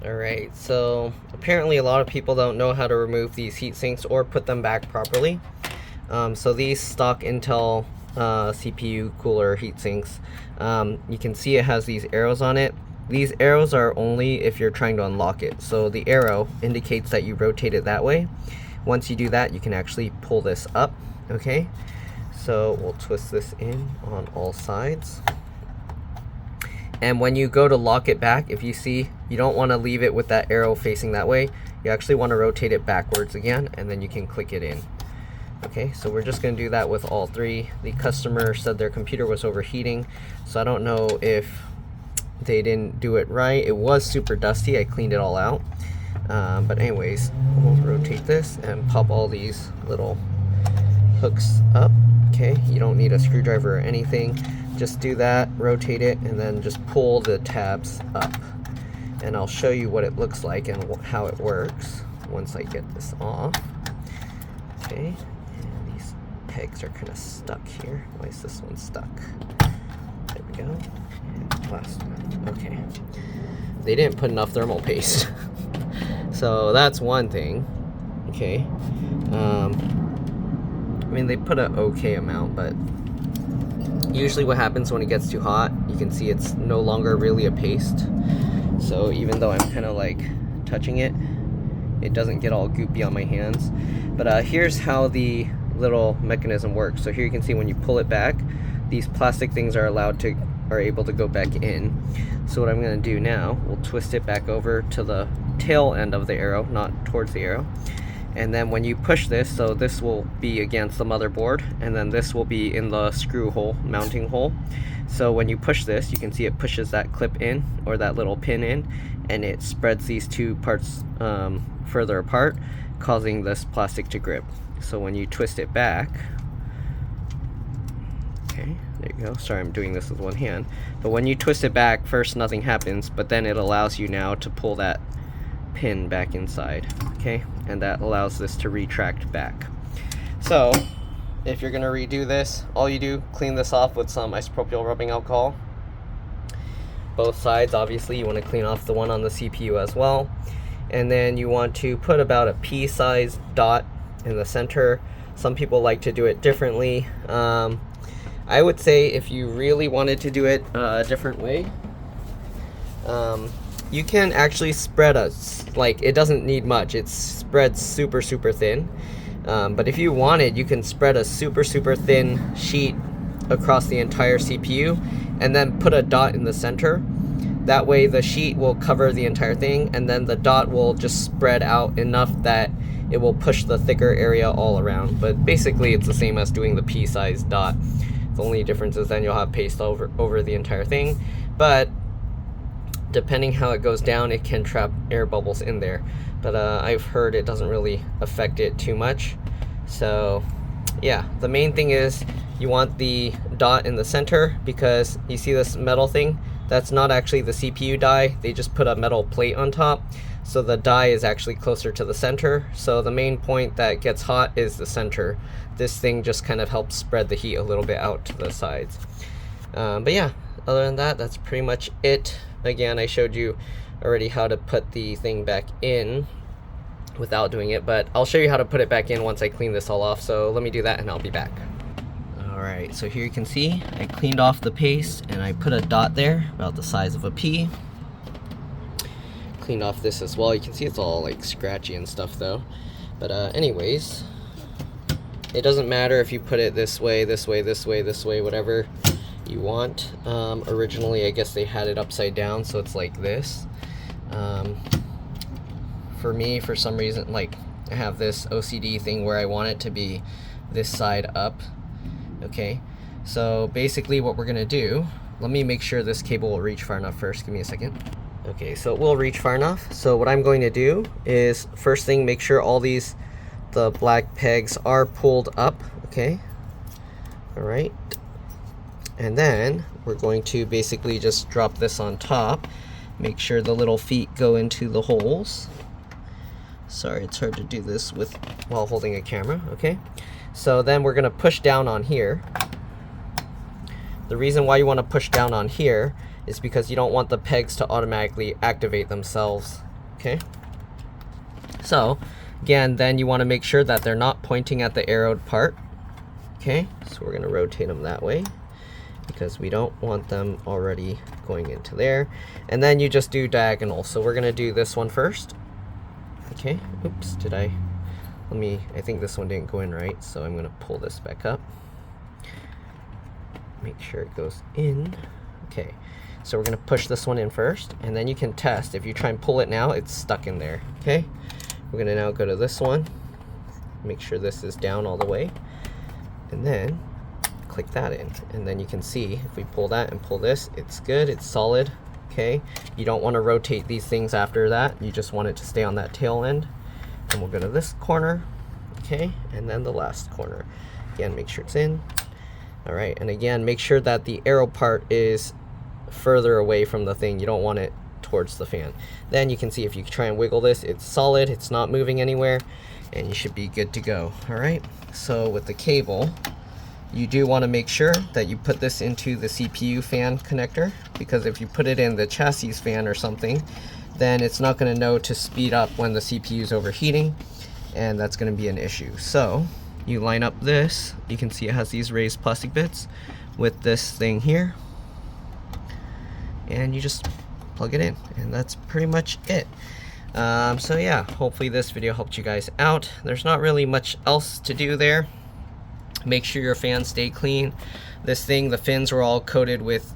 Alright, so apparently a lot of people don't know how to remove these heat sinks or put them back properly. So these stock Intel CPU cooler heat sinks, you can see it has these arrows on it. These arrows are only if you're trying to unlock it. So the arrow indicates that you rotate it that way. Once you do that, you can actually pull this up, okay? So we'll twist this in on all sides. And when you go to lock it back, if you see, you don't want to leave it with that arrow facing that way. You actually want to rotate it backwards again, and then you can click it in. Okay, so we're just going to do that with all three. The customer said their computer was overheating, so I don't know if they didn't do it right. It was super dusty. I cleaned it all out. But anyways, we'll rotate this and pop all these little hooks up. Okay, you don't need a screwdriver or anything. Just do that, rotate it, and then just pull the tabs up. And I'll show you what it looks like and how it works once I get this off. Okay, and these pegs are kind of stuck here. Why is this one stuck? There we go. And last one. Okay. They didn't put enough thermal paste. So that's one thing. Okay. I mean, they put an okay amount, but usually what happens when it gets too hot, you can see it's no longer really a paste. So even though I'm kind of like touching it, it doesn't get all goopy on my hands. But here's how the little mechanism works. So here you can see when you pull it back, these plastic things are able to go back in. So what I'm going to do now, we'll twist it back over to the tail end of the arrow, not towards the arrow. And then when you push this, so this will be against the motherboard, and then this will be in the screw hole, mounting hole. So when you push this, you can see it pushes that clip in, or that little pin in, and it spreads these two parts further apart, causing this plastic to grip. So when you twist it back, okay, there you go. Sorry, I'm doing this with one hand. But when you twist it back, first nothing happens, but then it allows you now to pull that pin back inside, okay? And that allows this to retract back. So if you're gonna redo this, all you do, clean this off with some isopropyl rubbing alcohol. Both sides, obviously, you want to clean off the one on the CPU as well. And then you want to put about a pea-sized dot in the center. Some people like to do it differently. I would say if you really wanted to do it a different way, you can actually spread like, it doesn't need much. It's spread super thin. But if you wanted, you can spread a super thin sheet across the entire CPU and then put a dot in the center. That way the sheet will cover the entire thing, and then the dot will just spread out enough that it will push the thicker area all around. But basically it's the same as doing the pea-sized dot. The only difference is then you'll have paste over the entire thing. But depending how it goes down, it can trap air bubbles in there. But I've heard it doesn't really affect it too much. So yeah, the main thing is you want the dot in the center, because you see this metal thing? That's not actually the CPU die. They just put a metal plate on top. So the die is actually closer to the center. So the main point that gets hot is the center. This thing just kind of helps spread the heat a little bit out to the sides. But yeah, other than that, that's pretty much it. Again, I showed you already how to put the thing back in without doing it, but I'll show you how to put it back in once I clean this all off. So let me do that and I'll be back. Alright, so here you can see I cleaned off the paste and I put a dot there about the size of a pea. Cleaned off this as well. You can see it's all like scratchy and stuff though. But anyways, it doesn't matter if you put it this way, whatever you want. Originally, I guess they had it upside down, so it's like this. For me, for some reason, like, I have this OCD thing where I want it to be this side up. Okay, so basically what we're gonna do, let me make sure this cable will reach far enough first. Give me a second. Okay, so it will reach far enough. So what I'm going to do is, first thing, make sure all the black pegs are pulled up. Okay, all right. And then we're going to basically just drop this on top. Make sure the little feet go into the holes. Sorry, it's hard to do this while holding a camera. Okay, so then we're gonna push down on here. The reason why you want to push down on here is because you don't want the pegs to automatically activate themselves Okay, so again, then you want to make sure that they're not pointing at the arrowed part. Okay, so we're going to rotate them that way because we don't want them already going into there. And then you just do diagonal. So we're going to do this one first. Okay, oops, I think this one didn't go in right, so I'm going to pull this back up. Make sure it goes in. Okay, so we're going to push this one in first, and then you can test. If you try and pull it now, it's stuck in there. Okay, we're going to now go to this one, make sure this is down all the way, and then click that in, and then you can see if we pull that and pull this, it's good, it's solid. Okay, you don't want to rotate these things after that, you just want it to stay on that tail end. And we'll go to this corner, okay, and then the last corner. Again, make sure it's in. All right, and again, make sure that the arrow part is further away from the thing. You don't want it towards the fan. Then you can see if you try and wiggle this, it's solid, it's not moving anywhere, and you should be good to go. All right, so with the cable, you do want to make sure that you put this into the CPU fan connector, because if you put it in the chassis fan or something, then it's not going to know to speed up when the CPU is overheating, and that's going to be an issue. So you line up this, you can see it has these raised plastic bits with this thing here, and you just plug it in, and that's pretty much it. So yeah, hopefully this video helped you guys out. There's not really much else to do there. Make sure your fans stay clean. This thing, the fins were all coated with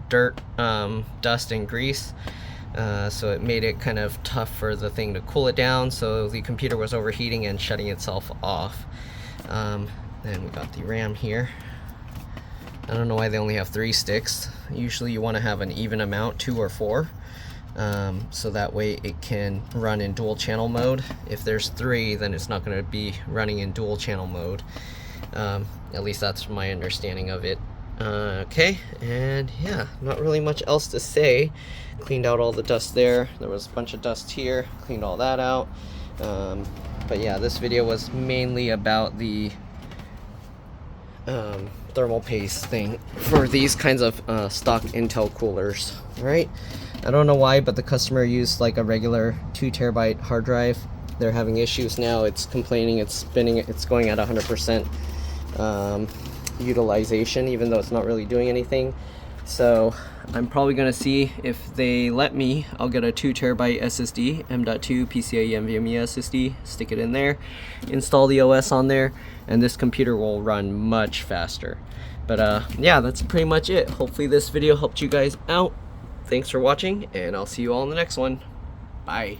dirt, dust, and grease. So it made it kind of tough for the thing to cool it down, so the computer was overheating and shutting itself off. Then we got the RAM here. I don't know why they only have 3 sticks. Usually you want to have an even amount, 2 or 4, so that way it can run in dual channel mode. If there's 3, then it's not going to be running in dual channel mode. At least that's my understanding of it. Okay, and yeah, not really much else to say. Cleaned out all the dust there. There was a bunch of dust here, cleaned all that out. But yeah, this video was mainly about the thermal paste thing for these kinds of stock Intel coolers. Right? I don't know why, but the customer used like a regular 2 terabyte hard drive. They're having issues now. It's complaining, it's spinning, it's going at 100% utilization, even though it's not really doing anything. So I'm probably going to see if they let me. I'll get a 2 terabyte SSD, M.2 PCIe NVMe SSD, stick it in there, install the OS on there, and this computer will run much faster. But yeah, that's pretty much it. Hopefully this video helped you guys out. Thanks for watching, and I'll see you all in the next one. Bye.